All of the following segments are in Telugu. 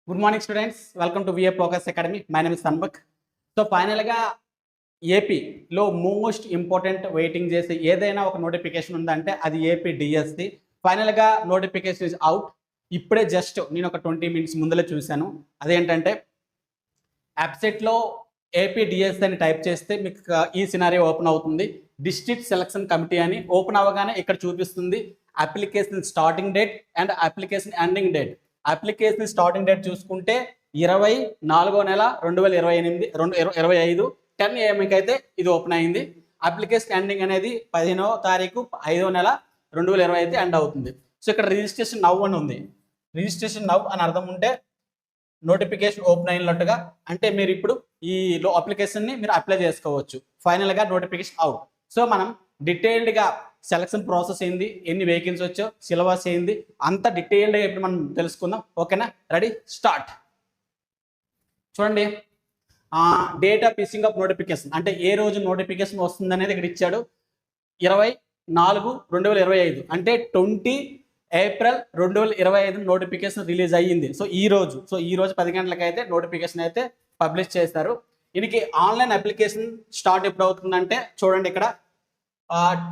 Good morning students, welcome to VA Focus Academy. My name is సన్బక్. సో ఫైనల్గా ఏపీలో మోస్ట్ ఇంపార్టెంట్ వెయిటింగ్ చేసి ఏదైనా ఒక నోటిఫికేషన్ ఉందంటే అది ఏపీ డిఎస్సి. ఫైనల్గా నోటిఫికేషన్ ఇస్ అవుట్. ఇప్పుడే జస్ట్ నేను ఒక 20 minutes ముందలే చూశాను. అదేంటంటే వెబ్సైట్లో ఏపీ డిఎస్సి అని టైప్ చేస్తే మీకు ఈ సినారియో ఓపెన్ అవుతుంది. డిస్ట్రిక్ట్ సెలక్షన్ కమిటీ అని ఓపెన్ అవ్వగానే ఇక్కడ చూపిస్తుంది application starting date and application ending date. Application starting date చూసుకుంటే 24/4/2025 10 AM అయితే ఇది ఓపెన్ అయింది. అప్లికేషన్ ఎండింగ్ అనేది 15వ తారీఖు 5వ నెల 2020 అయితే ఎండ్ అవుతుంది. సో ఇక్కడ రిజిస్ట్రేషన్ నవ్ అని ఉంది. రిజిస్ట్రేషన్ నవ్ అని అర్థం ఉంటే నోటిఫికేషన్ ఓపెన్ అయినట్టుగా, అంటే మీరు ఇప్పుడు ఈ అప్లికేషన్ని మీరు అప్లై చేసుకోవచ్చు. ఫైనల్గా నోటిఫికేషన్ అవుట్. సో మనం డీటెయిల్డ్గా సెలక్షన్ ప్రాసెస్ ఏంది, ఎన్ని వేకెన్సీ వచ్చో, సిలబస్ ఏంది, అంత డీటెయిల్డ్గా ఇప్పుడు మనం తెలుసుకుందాం. ఓకేనా? Ready, start. చూడండి, date of issuing of notification అంటే ఏ రోజు నోటిఫికేషన్ వస్తుంది అనేది ఇక్కడ ఇచ్చాడు. 24/2025 అంటే 20 ఏప్రిల్ 2025 నోటిఫికేషన్ రిలీజ్ అయ్యింది. సో ఈ రోజు 10 గంటలకు అయితే నోటిఫికేషన్ అయితే పబ్లిష్ చేస్తారు. దీనికి ఆన్లైన్ అప్లికేషన్ స్టార్ట్ ఎప్పుడు అవుతుందంటే చూడండి ఇక్కడ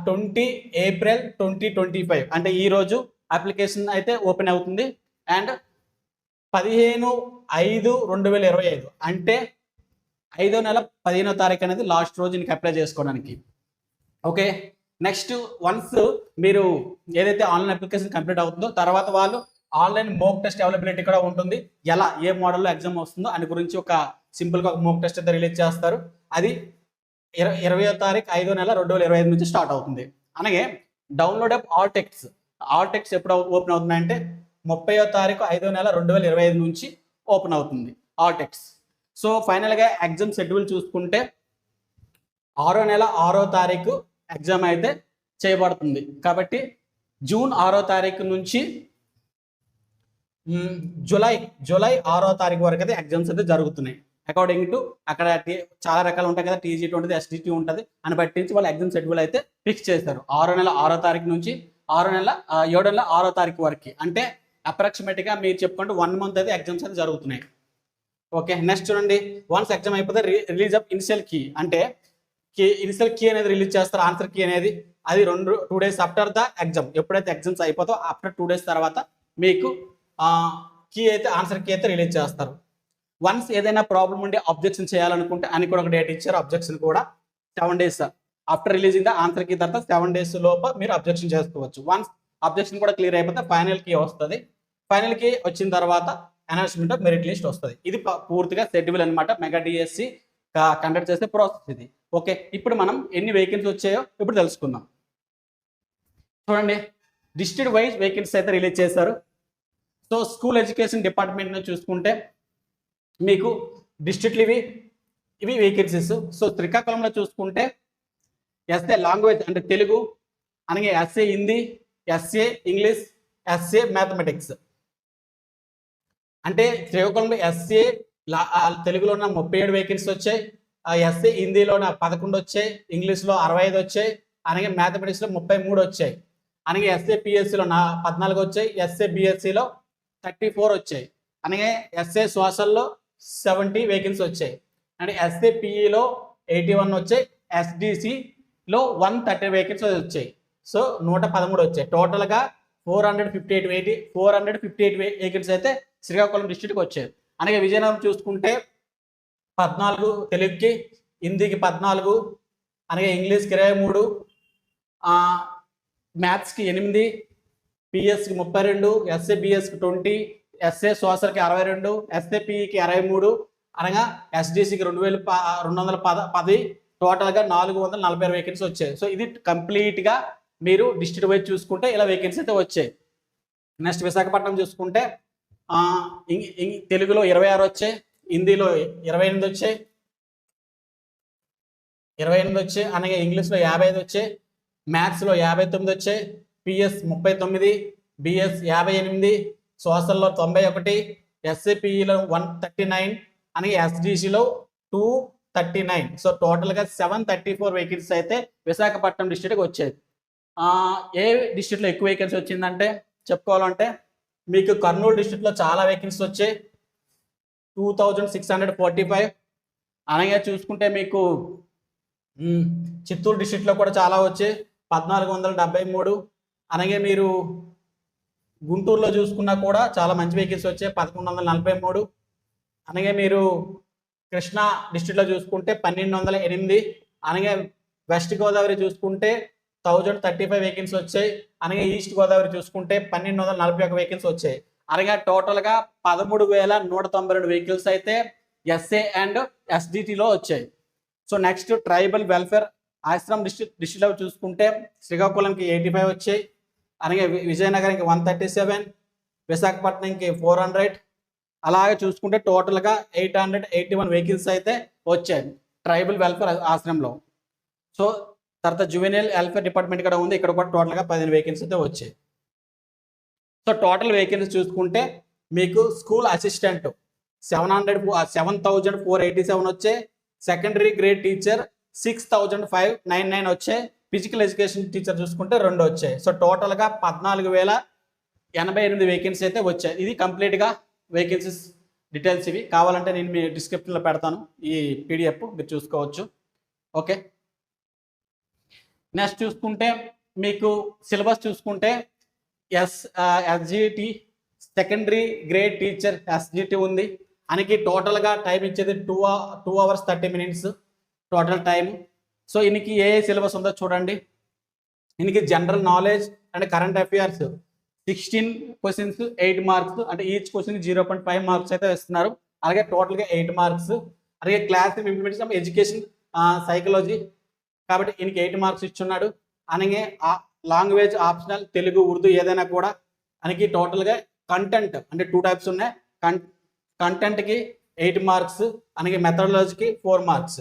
20 ఏప్రిల్ 2025 అంటే ఈ రోజు అప్లికేషన్ అయితే ఓపెన్ అవుతుంది. అండ్ 15/5/2025 అంటే 5వ నెల 15వ తారీఖు అనేది లాస్ట్ రోజు నీకు అప్లై చేసుకోవడానికి. ఓకే, నెక్స్ట్ వన్స్ మీరు ఏదైతే ఆన్లైన్ అప్లికేషన్ కంప్లీట్ అవుతుందో తర్వాత వాళ్ళు ఆన్లైన్ మోక్ టెస్ట్ అవైలబిలిటీ కూడా ఉంటుంది. ఎలా ఏ మోడల్లో ఎగ్జామ్ వస్తుందో అని గురించి ఒక సింపుల్గా ఒక మోక్ టెస్ట్ అయితే రిలీజ్ చేస్తారు. అది 20వ తారీఖు 5వ నెల 2025 నుంచి స్టార్ట్ అవుతుంది. అలాగే డౌన్లోడ్ ఆఫ్ ఆల్ టెక్స్ట్ ఎప్పుడు ఓపెన్ అవుతుందంటే 30వ తారీఖు 5వ నెల 2025 నుంచి ఓపెన్ అవుతుంది ఆల్ టెక్స్ట్. సో ఫైనల్గా ఎగ్జామ్ షెడ్యూల్ చూసుకుంటే 6వ నెల 6వ తారీఖు ఎగ్జామ్ అయితే చేయబడుతుంది. కాబట్టి జూన్ 6వ తారీఖు నుంచి జూలై 6వ తారీఖు వరకు అయితే ఎగ్జామ్స్ అయితే జరుగుతున్నాయి. అకార్డింగ్ టు అక్కడ చాలా రకాలు ఉంటాయి కదా, టీజీటీ ఉంటుంది, ఎస్డిటీ ఉంటుంది, అని బట్టి వాళ్ళు ఎగ్జామ్ షెడ్యూల్ అయితే ఫిక్స్ చేస్తారు. 6వ నెల 6వ తారీఖు నుంచి 7వ నెల 6వ తారీఖు వరకు, అంటే అప్రాక్సిమేట్గా మీరు చెప్పుకుంటే 1 month అయితే ఎగ్జామ్స్ అయితే జరుగుతున్నాయి. ఓకే, నెక్స్ట్ చూడండి, వన్స్ ఎగ్జామ్ అయిపోతే రిలీజ్ ఆఫ్ ఇనిషియల్ కీ అంటే ఇనిషియల్ కీ అనేది రిలీజ్ చేస్తారు. ఆన్సర్ కీ అనేది అది 2 days ఆఫ్టర్ ద ఎగ్జామ్. ఎప్పుడైతే ఎగ్జామ్స్ అయిపోతో ఆఫ్టర్ 2 days తర్వాత మీకు కీ అయితే ఆన్సర్ కీ అయితే రిలీజ్ చేస్తారు. వన్స్ ఏదైనా ప్రాబ్లం ఉండి అబ్జెక్షన్ చేయాలనుకుంటే అని కూడా ఒక డేట్ ఇచ్చారు. అబ్జెక్షన్ కూడా 7 days after releasing the answer key తర్వాత 7 days లోపు మీరు అబ్జెక్షన్ చేసుకోవచ్చు. వన్స్ అబ్జెక్షన్ కూడా క్లియర్ అయిపోతే ఫైనల్ కీ వస్తుంది. ఫైనల్ కీ వచ్చిన తర్వాత అనౌన్స్మెంట్ ఆఫ్ మెరిట్ లిస్ట్ వస్తుంది. ఇది పూర్తిగా షెడ్యూల్ అనమాట. మెగా డిఎస్సి కండక్ట్ చేసే ప్రాసెస్ ఇది. ఓకే, ఇప్పుడు మనం ఎన్ని వేకెన్సీ వచ్చాయో ఇప్పుడు తెలుసుకుందాం. చూడండి, డిస్ట్రిక్ట్ వైజ్ వేకెన్సీ అయితే రిలీజ్ చేశారు. సో స్కూల్ ఎడ్యుకేషన్ డిపార్ట్మెంట్ని చూసుకుంటే మీకు డిస్ట్రిక్ట్లు ఇవి వేకెన్సీస్. సో శ్రీకాకుళంలో చూసుకుంటే ఎస్ఏ లాంగ్వేజ్ అంటే తెలుగు, అలాగే SA Hindi, SA English, SA mathematics. అంటే శ్రీకాకుళంలో ఎస్ఏ తెలుగులో 37 వేకెన్సీ వచ్చాయి, ఎస్ఏ హిందీలో 11 వచ్చాయి, ఇంగ్లీష్లో 65 వచ్చాయి, అలాగే మ్యాథమెటిక్స్లో 33 వచ్చాయి, అలాగే ఎస్ఏ పిఎస్సిలో 14 వచ్చాయి, ఎస్ఏ బిఎస్సిలో 34 వచ్చాయి, అలాగే ఎస్ఏ సోషల్లో 70 వేకెన్సీ వచ్చాయి, అండ్ ఎస్ఏ పిఈలో 81 వచ్చాయి, ఎస్డిసిలో 130 వేకెన్సీ వచ్చాయి. సో 113 వచ్చాయి. టోటల్గా 458 వేకెన్సీ అయితే శ్రీకాకుళం డిస్ట్రిక్ట్కి వచ్చాయి. అలాగే విజయనగరం చూసుకుంటే 14 తెలుగుకి, హిందీకి 14, అలాగే ఇంగ్లీష్కి 23, మ్యాథ్స్కి 8, పిఎస్కి 32, ఎస్ఏ బిఎస్కి 20, ఎస్ఏ సోషల్కి 62, ఎస్ఏ పిఈకి 63, అనగా ఎస్డిసికి 2210, టోటల్గా 446 వేకెన్సీ వచ్చాయి. సో ఇది కంప్లీట్గా మీరు డిస్ట్రిక్ట్ వైజ్ చూసుకుంటే ఇలా వేకెన్సీ అయితే వచ్చాయి. నెక్స్ట్ విశాఖపట్నం చూసుకుంటే తెలుగులో 26 వచ్చాయి, హిందీలో 28 వచ్చాయి, అలాగే ఇంగ్లీష్లో 55 వచ్చాయి, మ్యాథ్స్లో 59 వచ్చాయి, పిఎస్ 39, బిఎస్ 58, సోషల్లో 91, ఎస్ఏపిఈలో 139, అలాగే ఎస్డిసిలో 239. సో టోటల్గా 734 వేకెన్సీ అయితే విశాఖపట్నం డిస్ట్రిక్ట్కి వచ్చాయి. ఏ డిస్ట్రిక్ట్లో ఎక్కువ వేకెన్సీ వచ్చిందంటే చెప్పుకోవాలంటే మీకు కర్నూలు డిస్ట్రిక్ట్లో చాలా వేకెన్సీ వచ్చాయి, 2645. అలాగే చూసుకుంటే మీకు చిత్తూరు డిస్ట్రిక్ట్లో కూడా చాలా వచ్చాయి 1473. అలాగే మీరు గుంటూరులో చూసుకున్నా కూడా చాలా మంచి వెహికల్స్ వచ్చాయి 1143. అలాగే మీరు కృష్ణా డిస్ట్రిక్ట్లో చూసుకుంటే 1208. అలాగే వెస్ట్ గోదావరి చూసుకుంటే 1035 వెహికల్స్ వచ్చాయి. అలాగే ఈస్ట్ గోదావరి చూసుకుంటే 1241 వెహికల్స్ వచ్చాయి. అలాగే టోటల్గా 13,192 వెహికల్స్ అయితే ఎస్ఏ అండ్ ఎస్డిటిలో వచ్చాయి. So next tribal welfare Ashram డిస్ట్రిక్ట్లో చూసుకుంటే శ్రీకాకుళంకి 85 వచ్చాయి. అలాగే విజయనగరంకి 137, విశాఖపట్నంకి 400. అలాగే చూసుకుంటే టోటల్గా 881 వెహికల్స్ అయితే వచ్చాయి ట్రైబల్ వెల్ఫేర్ ఆశ్రమంలో. సో తర్వాత జువెనైల్ వెల్ఫేర్ డిపార్ట్మెంట్ కూడా ఉంది, ఇక్కడ కూడా టోటల్గా 15 వెహికల్స్ అయితే వచ్చాయి. సో టోటల్ వెహికల్స్ చూసుకుంటే మీకు స్కూల్ అసిస్టెంట్ 7,487 వచ్చాయి. సెకండరీ గ్రేడ్ టీచర్ 6,599 వచ్చాయి. ఫిజికల్ ఎడ్యుకేషన్ టీచర్ చూసుకుంటే 2 వచ్చాయి. సో టోటల్గా 14,088 వేకెన్సీ అయితే వచ్చాయి. ఇది కంప్లీట్గా వేకెన్సీస్ డీటెయిల్స్. ఇవి కావాలంటే నేను మీ డిస్క్రిప్షన్లో పెడతాను, ఈ పీడిఎఫ్ మీరు చూసుకోవచ్చు. ఓకే, నెక్స్ట్ చూసుకుంటే మీకు సిలబస్ చూసుకుంటే SGT secondary grade teacher SGT ఉంది. మనకి టోటల్గా టైం ఇచ్చేది 2 hours 30 minutes total time. So ఇనికి ఏ సిలబస్ ఉందో చూడండి. ఇనికి general knowledge and current affairs 16 questions 8 marks, అంటే ఈచ్ క్వశ్చన్ 0.5 మార్క్స్ అయితే ఇస్తున్నారు. అలాగే టోటల్గా 8 మార్క్స్. అలాగే క్లాస్ ఇంప్లిమెంటేషన్ ఎడ్యుకేషన్ సైకాలజీ కాబట్టి ఈయనకి 8 మార్క్స్ ఇచ్చున్నాడు. అలాగే లాంగ్వేజ్ ఆప్షనల్ తెలుగు ఉర్దూ ఏదైనా కూడా. మనకి టోటల్గా కంటెంట్ అంటే 2 టైప్స్ ఉన్నాయి. కంటెంట్కి 8 మార్క్స్, అలాగే మెథడాలజీకి 4 మార్క్స్.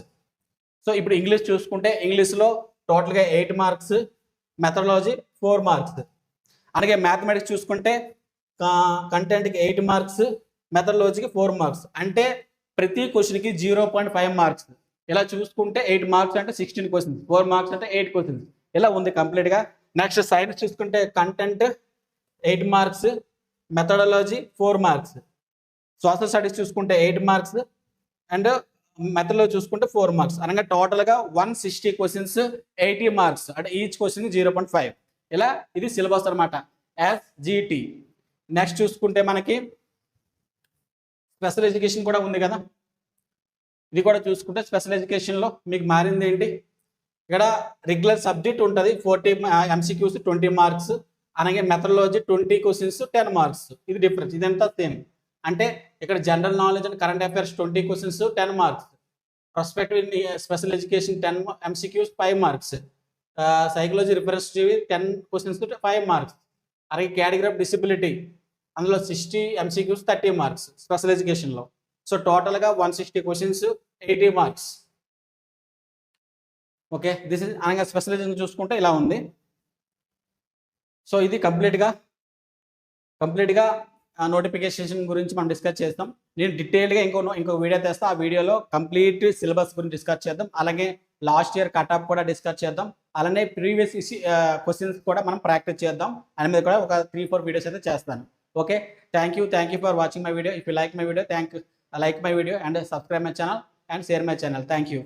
సో ఇప్పుడు ఇంగ్లీష్ చూసుకుంటే ఇంగ్లీష్లో టోటల్గా 8 మార్క్స్, మెథడాలజీ 4 మార్క్స్. అలాగే మ్యాథమెటిక్స్ చూసుకుంటే కంటెంట్కి 8 మార్క్స్, మెథడాలజీకి 4 మార్క్స్. అంటే ప్రతి క్వశ్చన్కి 0.5 మార్క్స్. ఇలా చూసుకుంటే 8 మార్క్స్ అంటే 16 క్వశ్చన్స్, 4 మార్క్స్ అంటే 8 క్వశ్చన్స్. ఇలా ఉంది కంప్లీట్గా. నెక్స్ట్ సైన్స్ చూసుకుంటే content 8 marks, methodology 4 marks. Social studies చూసుకుంటే 8 మార్క్స్ అండ్ మెథడ్లో చూసుకుంటే 4 మార్క్స్. అనగా టోటల్గా 160 క్వశ్చన్స్ 80 మార్క్స్, అంటే ఈచ్ క్వశ్చన్ 0.5. ఇలా ఇది సిలబస్ అనమాట ఎస్జిటి. నెక్స్ట్ చూసుకుంటే మనకి స్పెషల్ ఎడ్యుకేషన్ కూడా ఉంది కదా. ఇది కూడా చూసుకుంటే స్పెషల్ ఎడ్యుకేషన్లో మీకు మారింది ఏంటి, ఇక్కడ రెగ్యులర్ సబ్జెక్ట్ ఉంటుంది 40 MCQs 20 మార్క్స్. అలాగే మెథడాలజీ 20 క్వశ్చన్స్ 10 మార్క్స్. ఇది డిఫరెన్స్, ఇదంతా సేమ్. అంటే ఇక్కడ general knowledge and current affairs 20 questions 10 marks. Perspective special education 10 MCQs 5 marks. Psychology representative 10 questions 5 marks. అలాగే కేటగిరీ ఆఫ్ డిసబిలిటీ అందులో 60 MCQs 30 మార్క్స్ స్పెషల్ ఎడ్యుకేషన్లో. సో టోటల్గా 160 questions 80 marks. Okay, this is అనగా స్పెషల్ ఎడ్యుకేషన్ చూసుకుంటే ఇలా ఉంది. సో ఇది కంప్లీట్గా నోటిఫికేషన్ గురించి మనం డిస్కస్ చేస్తాం. నేను డీటెయిల్గా ఇంకో వీడియో తెస్తా. ఆ వీడియోలో కంప్లీట్ సిలబస్ గురించి డిస్కస్ చేద్దాం. అలాగే లాస్ట్ ఇయర్ కట్ ఆఫ్ కూడా డిస్కస్ చేద్దాం. అలానే ప్రీవియస్ క్వశ్చన్స్ కూడా మనం ప్రాక్టీస్ చేద్దాం. దాని మీద కూడా ఒక 3-4 వీడియోస్ అయితే చేస్తాను. Okay, thank you for watching my video. If you like my video, like my video and subscribe my channel and share my channel. Thank you.